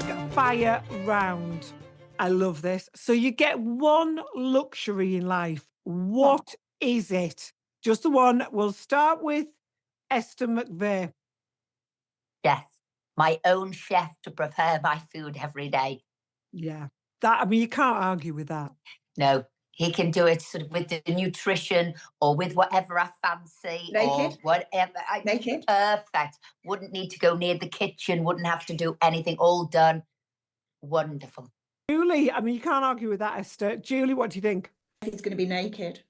Quick fire round. I love this. So you get one luxury in life. What is it? Just the one. We'll start with Esther McVeigh. Yes, my own chef to prepare my food every day. Yeah. That, I mean, you can't argue with that. No, he can do it sort of with the nutrition or with whatever I fancy or Naked? whatever. Naked? Perfect. Wouldn't need to go near the kitchen, wouldn't have to do anything, all done. Wonderful. Julie, I mean, you can't argue with that, Esther. Julie, what do you think? He's going to be naked.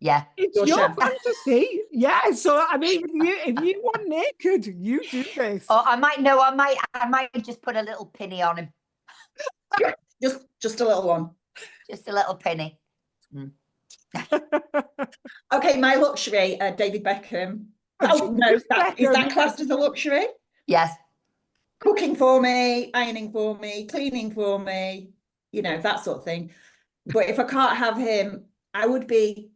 Yeah. It's Your your chef. fantasy. Yeah. So I mean, if you want naked, you do this. Or I might just put a little penny on him. Just a little one. Just a little penny. Okay, my luxury, David Beckham. Oh, no, is that classed as a luxury? Yes. Cooking for me, ironing for me, cleaning for me, that sort of thing. But if I can't have him, I would be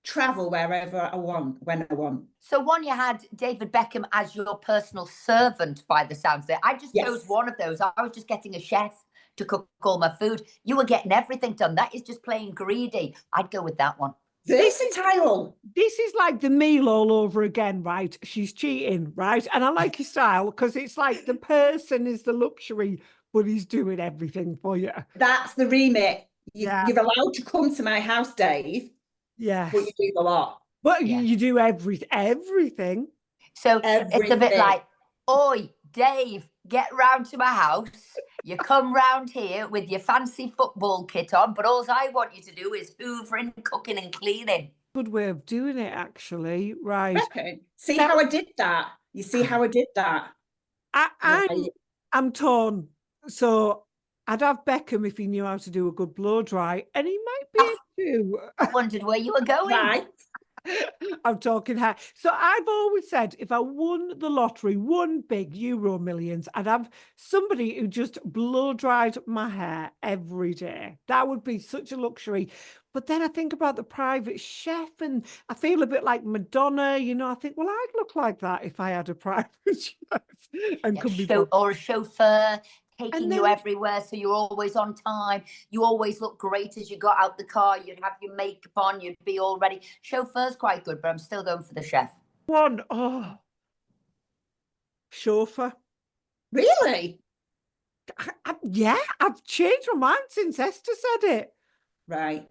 travel wherever I want, when I want. So one, you had David Beckham as your personal servant by the sounds of it. I just chose one of those. I was just getting a chef to cook all my food. You were getting everything done. That is just plain greedy. I'd go with that one. Versatile. This is like the meal all over again, right? She's cheating, right? And I like your style because it's like the person is the luxury, but he's doing everything for you. That's the remit. You're allowed to come to my house, Dave. Yeah. But you do a lot. But you do everything. So it's a bit like, oi, Dave, get round to my house. You come round here with your fancy football kit on, but all I want you to do is hoovering, cooking and cleaning. Good way of doing it, actually. Right. Okay. See how I did that? You see how I did that? I'm torn. So I'd have Beckham if he knew how to do a good blow dry, and he might be able to. I wondered where you were going. Right. I'm talking hair. So I've always said if I won the lottery, won big Euro millions, I'd have somebody who just blow dried my hair every day. That would be such a luxury. But then I think about the private chef and I feel a bit like Madonna, I think, well, I'd look like that if I had a private chef and could be or a chauffeur taking you everywhere, so you're always on time. You always look great as you got out the car. You'd have your makeup on. You'd be all ready. Chauffeur's quite good, but I'm still going for the chef. Chauffeur. Really? I've changed my mind since Esther said it. Right.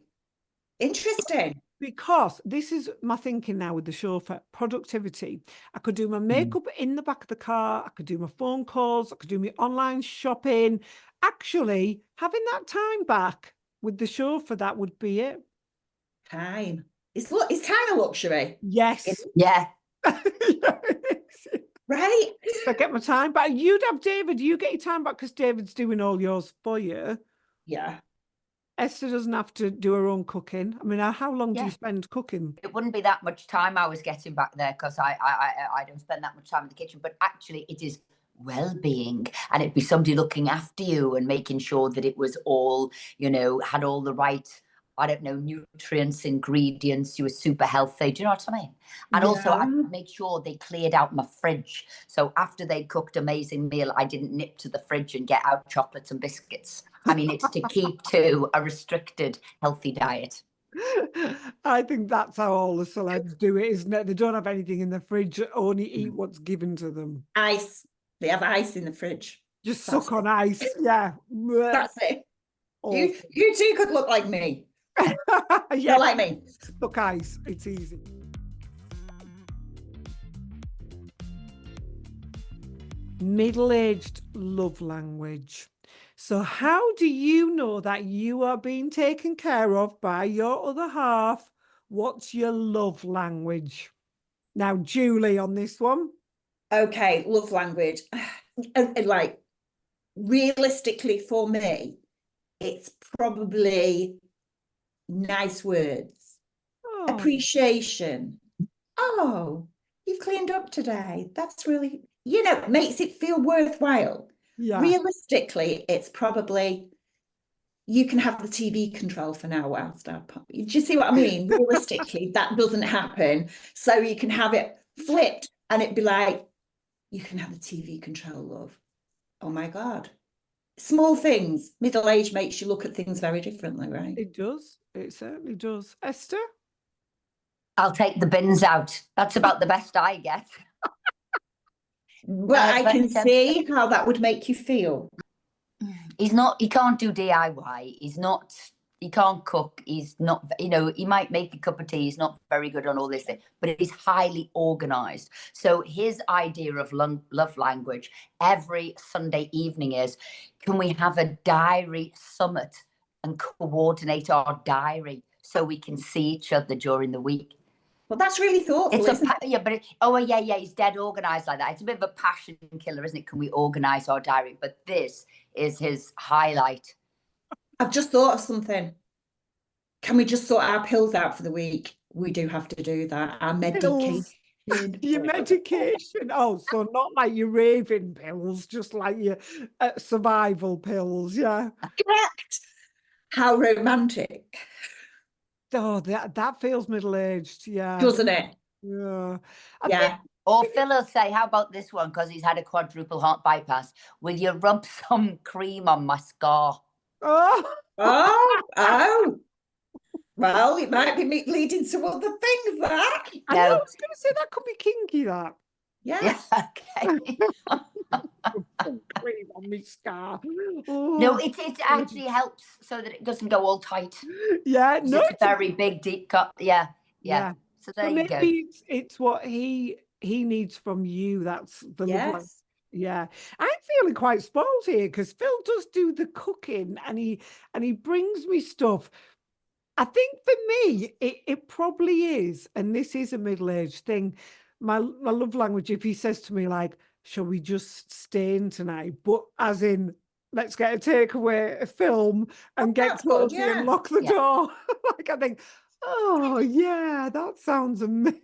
Interesting. Because this is my thinking now with the chauffeur, productivity. I could do my makeup in the back of the car. I could do my phone calls. I could do my online shopping. Actually, having that time back with the chauffeur, that would be it. Time. Is time a luxury? Yes. Yeah. Right. I get my time back. You'd have David. You get your time back because David's doing all yours for you. Yeah. Esther doesn't have to do her own cooking. I mean, how long do you spend cooking? It wouldn't be that much time I was getting back there because I don't spend that much time in the kitchen. But actually, it is well-being, and it'd be somebody looking after you and making sure that it was all, had all the right, I don't know, nutrients, ingredients. You were super healthy. Do you know what I mean? And also, I made sure they cleared out my fridge. So after they cooked an amazing meal, I didn't nip to the fridge and get out chocolates and biscuits. I mean, it's to keep to a restricted, healthy diet. I think that's how all the celebs do it, isn't it? They don't have anything in the fridge, only eat what's given to them. Ice. They have ice in the fridge. Just suck on ice. Yeah. That's it. You two could look like me. Not like me. Look, ice. It's easy. Middle-aged love language. So how do you know that you are being taken care of by your other half? What's your love language? Now, Julie, on this one. Okay, love language. Like, realistically for me, it's probably nice words. Appreciation. Oh, you've cleaned up today. That's really, makes it feel worthwhile. Yeah. Realistically, it's probably, you can have the TV control for now whilst I pop. Do you see what I mean? Realistically, that doesn't happen. So you can have it flipped and it'd be like, you can have the TV control, love. Oh my God. small things. Middle age makes you look at things very differently, right? It does. It certainly does. Esther? I'll take the bins out. That's about the best I get. But I can see how that would make you feel. He can't do DIY. He can't cook. He's not, he might make a cup of tea. He's not very good on all this thing, but he's highly organized. So his idea of love language every Sunday evening is, can we have a diary summit and coordinate our diary so we can see each other during the week? Well, that's really thoughtful, isn't it? Yeah, but he's dead organized like that. It's a bit of a passion killer, isn't it? Can we organize our diary? But this is his highlight. I've just thought of something. Can we just sort our pills out for the week? We do have to do that. Our medication. Your medication. Oh, so not like your raving pills, just like your survival pills, yeah. Correct. How romantic. Oh, that feels middle-aged, yeah. Doesn't it? Yeah. Or Phil will say, how about this one? Because he's had a quadruple heart bypass. Will you rub some cream on my scar? Oh. Well, it might be leading to other things, that. I know, I was going to say that could be kinky, that. Yeah. Okay. Cream on my scar. No, it actually helps so that it doesn't go all tight. Yeah, no. It's a very big, deep cut. Yeah. So there you go. Maybe it's what he needs from you. That's the love. Yeah, I'm feeling quite spoiled here because Phil does do the cooking and he brings me stuff. I think for me, it probably is, and this is a middle-aged thing. My love language, if he says to me like, shall we just stay in tonight? But as in, let's get a takeaway, a film, and get cozy and lock the door. Like, I think, oh yeah, that sounds amazing.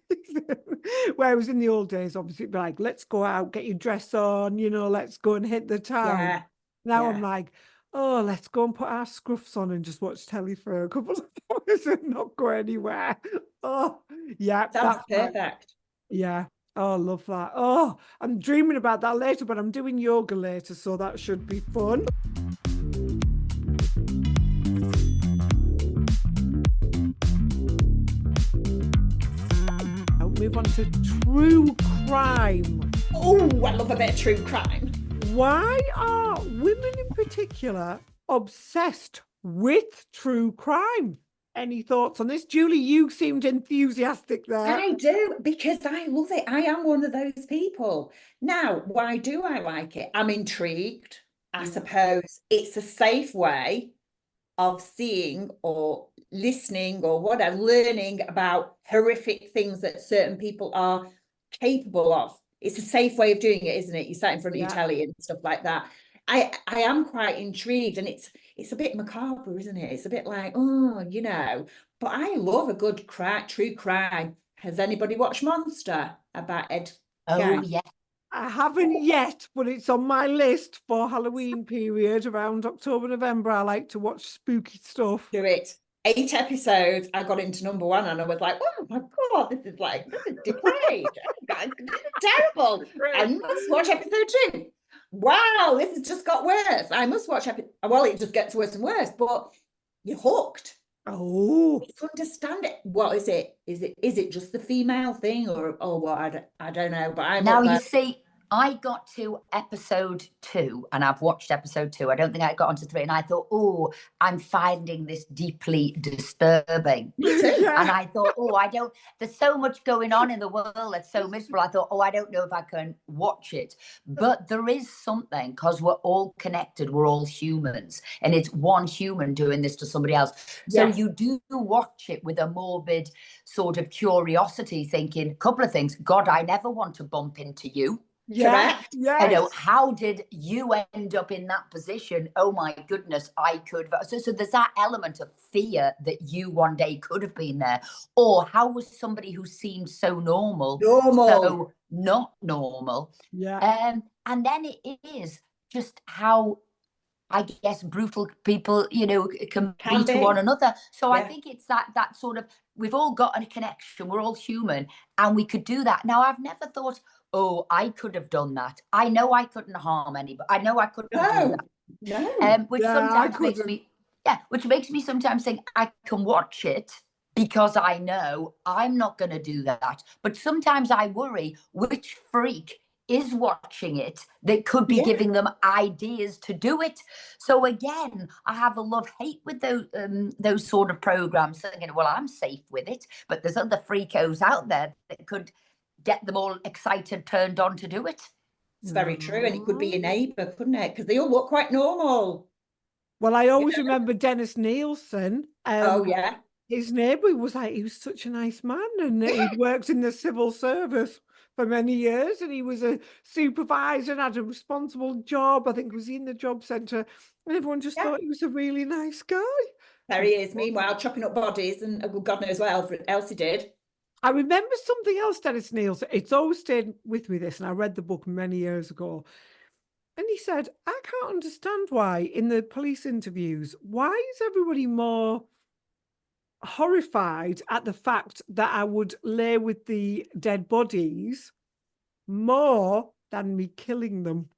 Whereas in the old days, obviously, it'd be like, let's go out, get your dress on, let's go and hit the town. Yeah. Now I'm like, oh, let's go and put our scruffs on and just watch telly for a couple of hours and not go anywhere. Oh, yeah. That's perfect. Yeah. Oh, I love that. Oh, I'm dreaming about that later, but I'm doing yoga later, so that should be fun. I'll move on to true crime. Oh, I love a bit of true crime. Why are women in particular obsessed with true crime? Any thoughts on this? Julie, you seemed enthusiastic there. I do, because I love it. I am one of those people. Now, why do I like it? I'm intrigued, I suppose. It's a safe way of seeing or listening or whatever, learning about horrific things that certain people are capable of. It's a safe way of doing it, isn't it? You sat in front of your telly and stuff like that. I am quite intrigued, and it's a bit macabre, isn't it? It's a bit like, but I love a good true crime. Has anybody watched Monster about Ed? Oh, yeah. I haven't yet, but it's on my list for Halloween period around October, November. I like to watch spooky stuff. Do it. 8 episodes. I got into number 1 and I was like, oh my God, this is depraved. This is terrible. I must watch episode 2. Wow, this has just got worse. I must watch well, it just gets worse and worse, but you're hooked. Oh, it's understand it. What is it? Is it just the female thing or what? I don't know. But I'm now you see, I got to episode 2 and I've watched episode 2. I don't think I got onto 3, and I thought, oh, I'm finding this deeply disturbing. Me too. And I thought, there's so much going on in the world that's so miserable. I thought, I don't know if I can watch it. But there is something, because we're all connected, we're all humans, and it's one human doing this to somebody else. So you do watch it with a morbid sort of curiosity, thinking a couple of things. God, I never want to bump into you. Correct. Yes. How did you end up in that position? Oh my goodness, I could. So there's that element of fear that you one day could have been there. Or how was somebody who seemed so normal so not normal? Yeah. And then it is just how, I guess, brutal people, can be to one another. So I think it's that sort of, we've all got a connection. We're all human, and we could do that. Now, I've never thought, I could have done that. I know I couldn't harm anybody. I know I couldn't do that. No. which Yeah, I sometimes makes couldn't. me, which makes me sometimes think I can watch it because I know I'm not going to do that. But sometimes I worry which freak is watching it that could be Yeah. giving them ideas to do it. So again, I have a love-hate with those sort of programs, thinking, well, I'm safe with it, but there's other freakos out there that could get them all excited, turned on to do it. It's very true. And it could be your neighbour, couldn't it? Because they all look quite normal. Well, I always remember Dennis Nielsen. Oh, yeah. His neighbour was like, he was such a nice man, and he'd worked in the civil service for many years, and he was a supervisor and had a responsible job. I think was in the job centre, and everyone just thought he was a really nice guy. There he is, meanwhile, chopping up bodies, and God knows what else he did. I remember something else, Dennis Nielsen. It's always stayed with me, this, and I read the book many years ago. And he said, I can't understand why in the police interviews, why is everybody more horrified at the fact that I would lay with the dead bodies more than me killing them?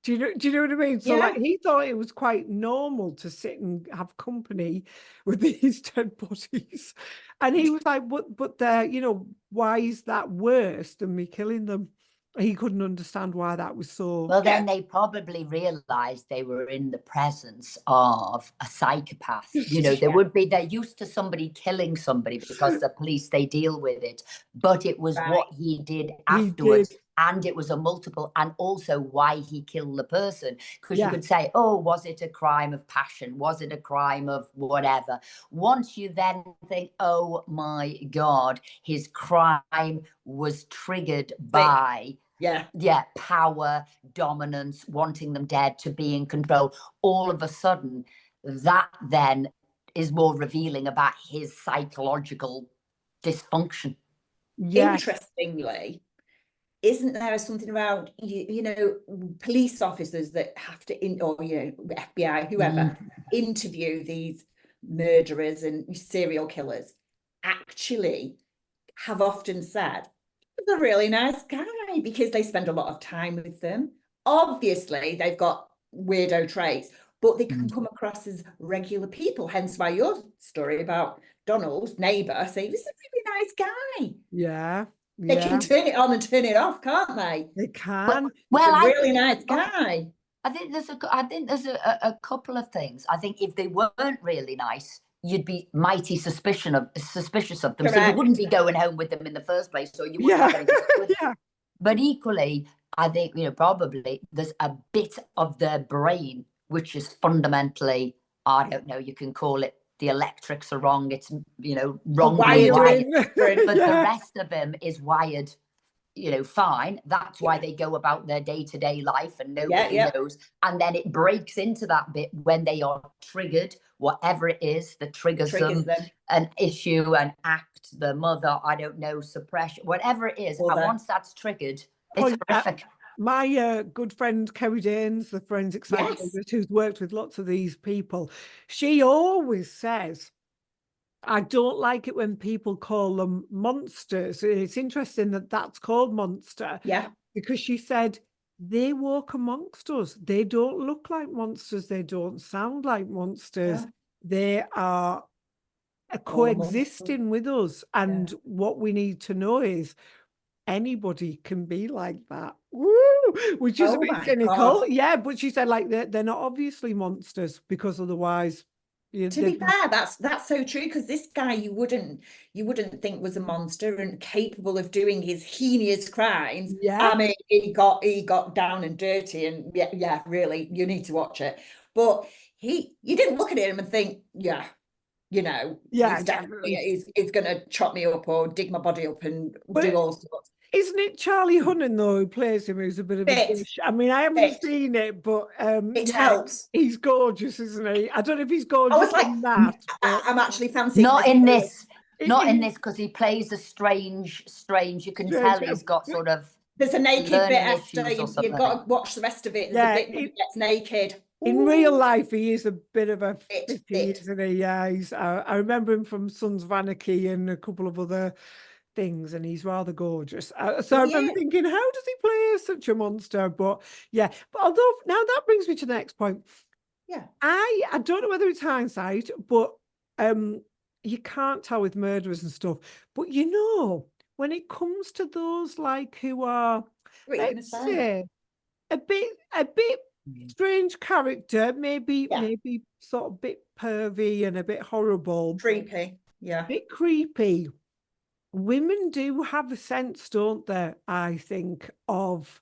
Do you know what I mean? So like he thought it was quite normal to sit and have company with these dead bodies. And he was like, but they're, you know, why is that worse than me killing them? He couldn't understand why that was so. Well, then they probably realized they were in the presence of a psychopath. You know, they're used to somebody killing somebody because the police, they deal with it. But it was what he did afterwards. And it was a multiple, and also why he killed the person. Because you could say, oh, was it a crime of passion? Was it a crime of whatever? Once you then think, oh my God, his crime was triggered by power, dominance, wanting them dead, to be in control. All of a sudden, that then is more revealing about his psychological dysfunction. Interestingly, isn't there something about you know, police officers that have to or you know, FBI, whoever, interview these murderers and serial killers, actually have often said he's a really nice guy because they spend a lot of time with them. Obviously they've got weirdo traits, but they can come across as regular people, hence why your story about Donald's neighbour saying this is a really nice guy. They can turn it on and turn it off, can't they? They can. Well, a really nice guy. I think there's a couple of things. I think if they weren't really nice, you'd be mighty suspicious of them. Correct. So you wouldn't be going home with them in the first place, or you wouldn't have anything to do with them. But equally, I think, you know, probably there's a bit of their brain which is fundamentally, I don't know, you can call it the electrics are wrong. It's, you know, wrongly wired. But the rest of them is wired, you know, fine. That's why they go about their day-to-day life and nobody knows. And then it breaks into that bit when they are triggered, whatever it is that triggers them, an issue, an act, the mother, I don't know, suppression, whatever it is. And once that's triggered, it's horrific. My good friend Kerry Danes, the forensic psychologist who's worked with lots of these people, she always says, I don't like it when people call them monsters. It's interesting that that's called monster. Because she said, they walk amongst us. They don't look like monsters. They don't sound like monsters. They are coexisting with us. And what we need to know is anybody can be like that. Woo! Which is a bit cynical. But she said, like, they're not obviously monsters, because otherwise... to be fair, that's so true, because this guy you wouldn't think was a monster and capable of doing his heinous crimes. I mean, he got down and dirty, and really, you need to watch it. But you didn't look at him and think, you know, he's definitely he's gonna chop me up or dig my body up and do all sorts. Isn't it Charlie Hunnam, though, who plays him, who's a bit of a dish? I mean, I haven't seen it, but it helps. He's gorgeous, isn't he? I don't know if he's gorgeous in that. I'm actually fancying not in this, because he plays a strange. You can tell he's got sort of. There's a naked bit, Esther. You've got to watch the rest of it. There's a bit where he gets naked. In real life, he is a bit of a fitty, isn't he? Yeah, I remember him from Sons of Anarchy and a couple of other things, and he's rather gorgeous. He I'm is. thinking, how does he play such a monster? But yeah, but although now that brings me to the next point. Yeah. I don't know whether it's hindsight, but you can't tell with murderers and stuff. But you know, when it comes to those like who are, What are you gonna let's say? say, a bit strange character, maybe Yeah. sort of bit pervy and a bit horrible, Creepy. Yeah. bit creepy. Women do have a sense, don't they? I think of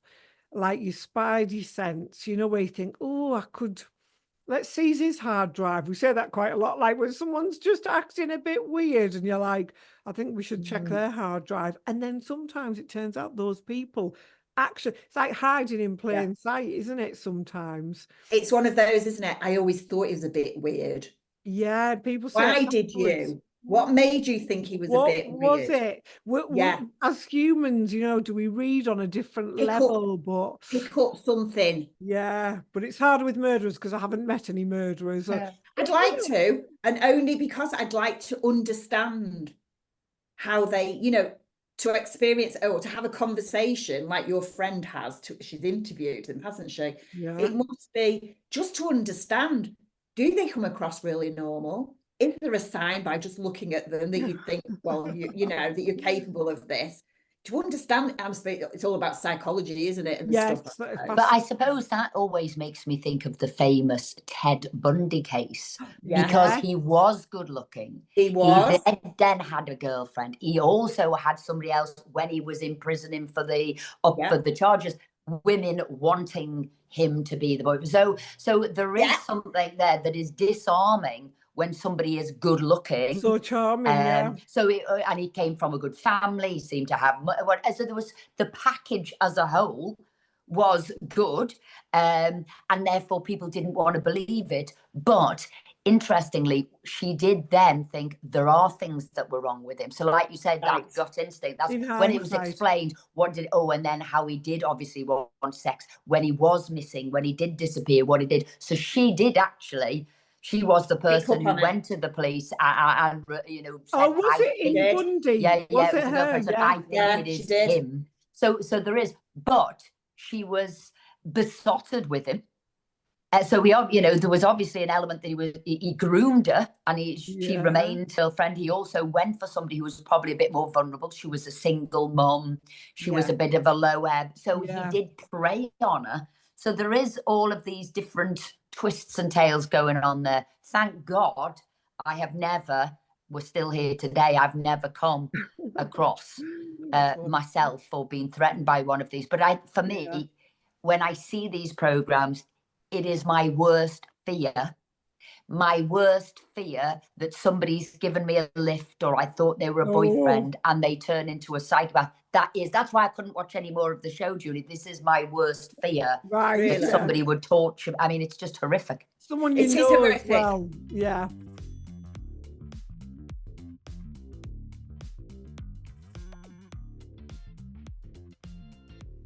like your spidey sense, you know, where you think, oh, I could. Let's seize his hard drive. We say that quite a lot, like when someone's just acting a bit weird and you're like, I think we should check their hard drive. And then sometimes it turns out those people actually, it's like hiding in plain sight, isn't it? Sometimes. It's one of those, isn't it? I always thought he was a bit weird. Yeah, people say Why did you? What made you think he was a bit was weird? it? Yeah. As humans, you know, do we read on a different Pick level? But Pick up something. yeah, but it's harder with murderers because I haven't met any murderers. I'd like to, and only because I'd like to understand how they, you know, to experience or to have a conversation like your friend has. She's interviewed them, hasn't she? Yeah. It must be just to understand, do they come across really normal? Is there a sign by just looking at them that you think, well, you know, that you're capable of this? To understand, it's all about psychology, isn't it? And Yes, stuff but I suppose that always makes me think of the famous Ted Bundy case, because he was good looking. He was. He then had a girlfriend. He also had somebody else when he was imprisoning for the for the charges. Women wanting him to be the boy. So there is something there that is disarming when somebody is good looking, so charming, So and he came from a good family. He seemed to have so there was the package as a whole was good, and therefore people didn't want to believe it. But interestingly, she did then think there are things that were wrong with him. So, like you said, that gut instinct. That's when it was explained. And then how he did obviously want sex when he was missing, when he did disappear, what he did. So she did actually. She was the person who went to the police and you know, said, was it in Bundy? Yeah, was it was a girlfriend. Said, I think it is him. So there is, but she was besotted with him. So we, you know, there was obviously an element that he groomed her, and she remained her friend. He also went for somebody who was probably a bit more vulnerable. She was a single mum. She was a bit of a low ebb. So he did prey on her. So there is all of these different twists and tales going on there. Thank God we're still here today. I've never come across myself or been threatened by one of these. But for me, when I see these programs, it is my worst fear. My worst fear that somebody's given me a lift, or I thought they were a boyfriend and they turn into a psychopath. That's why I couldn't watch any more of the show, Julie. This is my worst fear. Right. That somebody would torture. I mean, it's just horrific. Someone you know as well. Yeah.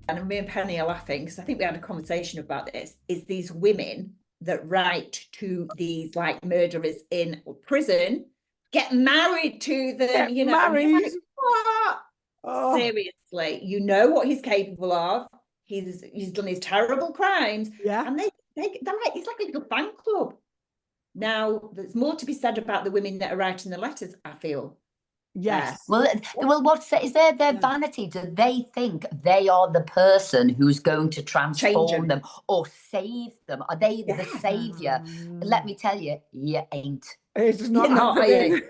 And me and Penny are laughing because I think we had a conversation about this, is these women that write to these like murderers in prison, get married to them, you know. Married. Like, what? Oh. Seriously, you know what he's capable of. He's done these terrible crimes. Yeah. And they're like, it's like a little fan club. Now, there's more to be said about the women that are writing the letters, I feel. Yes. Well, is their vanity? Do they think they are the person who's going to transform them or save them? Are they the savior? Let me tell you, you ain't. It's not happening.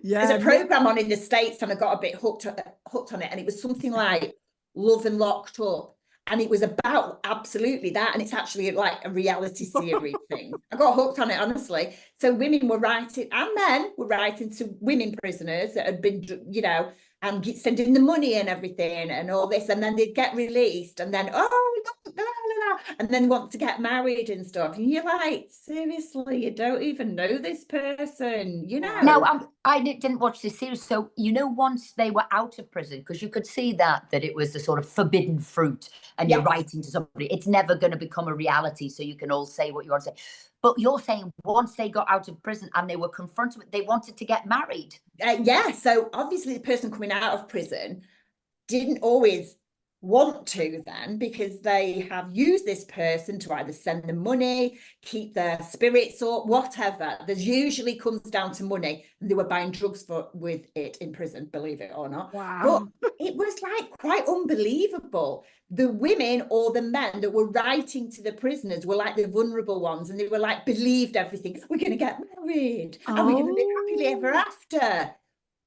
There's a program on in the States, and I got a bit hooked on it, and it was something like Love and Locked Up. And it was about absolutely that. And it's actually like a reality series thing. I got hooked on it, honestly. So women were writing, and men were writing to women prisoners that had been, you know, and sending the money and everything and all this. And then they'd get released. And then, and then want to get married and stuff. And you're like, seriously, you don't even know this person, you know? No, I didn't watch this series. So, once they were out of prison, because you could see that it was the sort of forbidden fruit and you're Yes. writing to somebody, it's never going to become a reality. So you can all say what you want to say. But you're saying once they got out of prison and they were confronted with, they wanted to get married. Yeah. So obviously the person coming out of prison didn't always want to then, because they have used this person to either send them money, keep their spirits up, whatever. There's usually comes down to money, and they were buying drugs with it in prison, believe it or not. Wow. But it was like quite unbelievable. The women or the men that were writing to the prisoners were like the vulnerable ones, and they were like, believed everything. We're going to get married, and we're going to live happily ever after.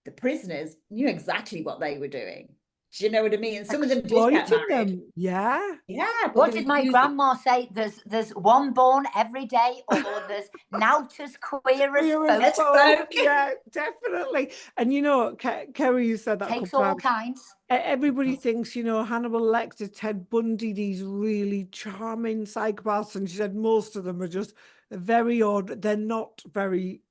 The prisoners knew exactly what they were doing. Do you know what I mean? And some of them did get Exploiting married. them. Yeah. Yeah. What did my grandma say? There's one born every day, or there's nowt as queer as folk. Yeah, definitely. And Kerry, you said that Takes couple all times. kinds. Everybody thinks, Hannibal Lecter, Ted Bundy, these really charming psychopaths, and she said most of them are just very odd. They're not very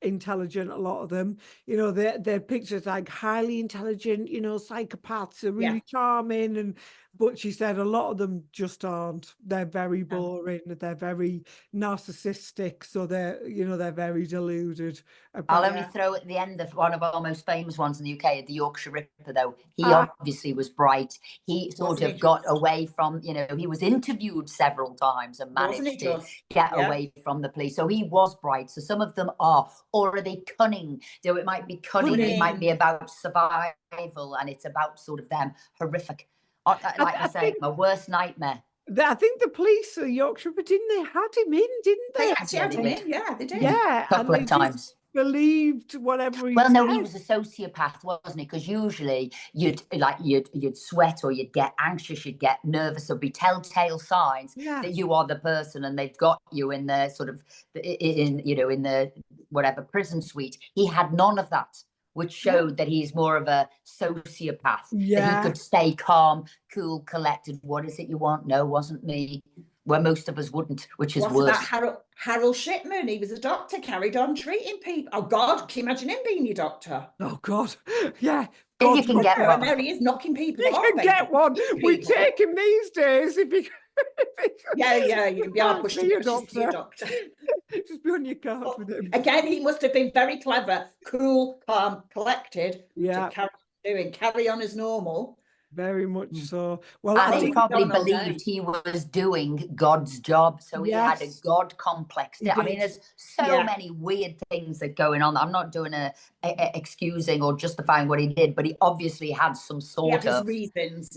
intelligent, a lot of them. Their pictures like highly intelligent, psychopaths are really charming, but she said a lot of them just aren't. They're very boring. They're very narcissistic, so they're very deluded about. I'll only throw at the end of one of our most famous ones in the UK, the Yorkshire Ripper, though. He obviously was bright. He sort of got away from, he was interviewed several times and managed to get away from the police. So he was bright. So some of them are, or are they cunning? So it might be cunning. It might be about survival, and it's about sort of them horrific. Like I say, my worst nightmare. I think the police at Yorkshire, but didn't they had him in? Didn't they? They actually had him in. Yeah, they did. Yeah, a couple of times. Believed whatever he said. No, he was a sociopath, wasn't he? Because usually you'd sweat, or you'd get anxious, you'd get nervous. There'd be telltale signs that you are the person, and they've got you in the sort of in the whatever prison suite. He had none of that, which showed that he's more of a sociopath. That he could stay calm, cool, collected. What is it you want? No, wasn't me. Where most of us wouldn't, which is worse. About Harold Shipman? He was a doctor, carried on treating people. Oh God, can you imagine him being your doctor? Oh God, yeah. If you can get one. There he is, knocking people off. You can get one. We take him these days. If you you'd be able to push your doctor. Just be on your guard with him. Again, he must have been very clever, cool, calm, collected. Yeah, to carry on as normal. Very much so. Well, and he probably believed he was doing God's job, so he had a God complex. I mean, there's so many weird things that are going on. I'm not doing a excusing or justifying what he did, but he obviously had some sort of reasons.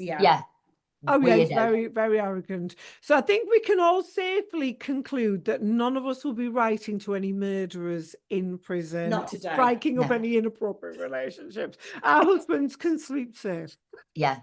Oh yeah, he's very, very arrogant. So I think we can all safely conclude that none of us will be writing to any murderers in prison, not today, striking up any inappropriate relationships. Our husbands can sleep safe. Yeah.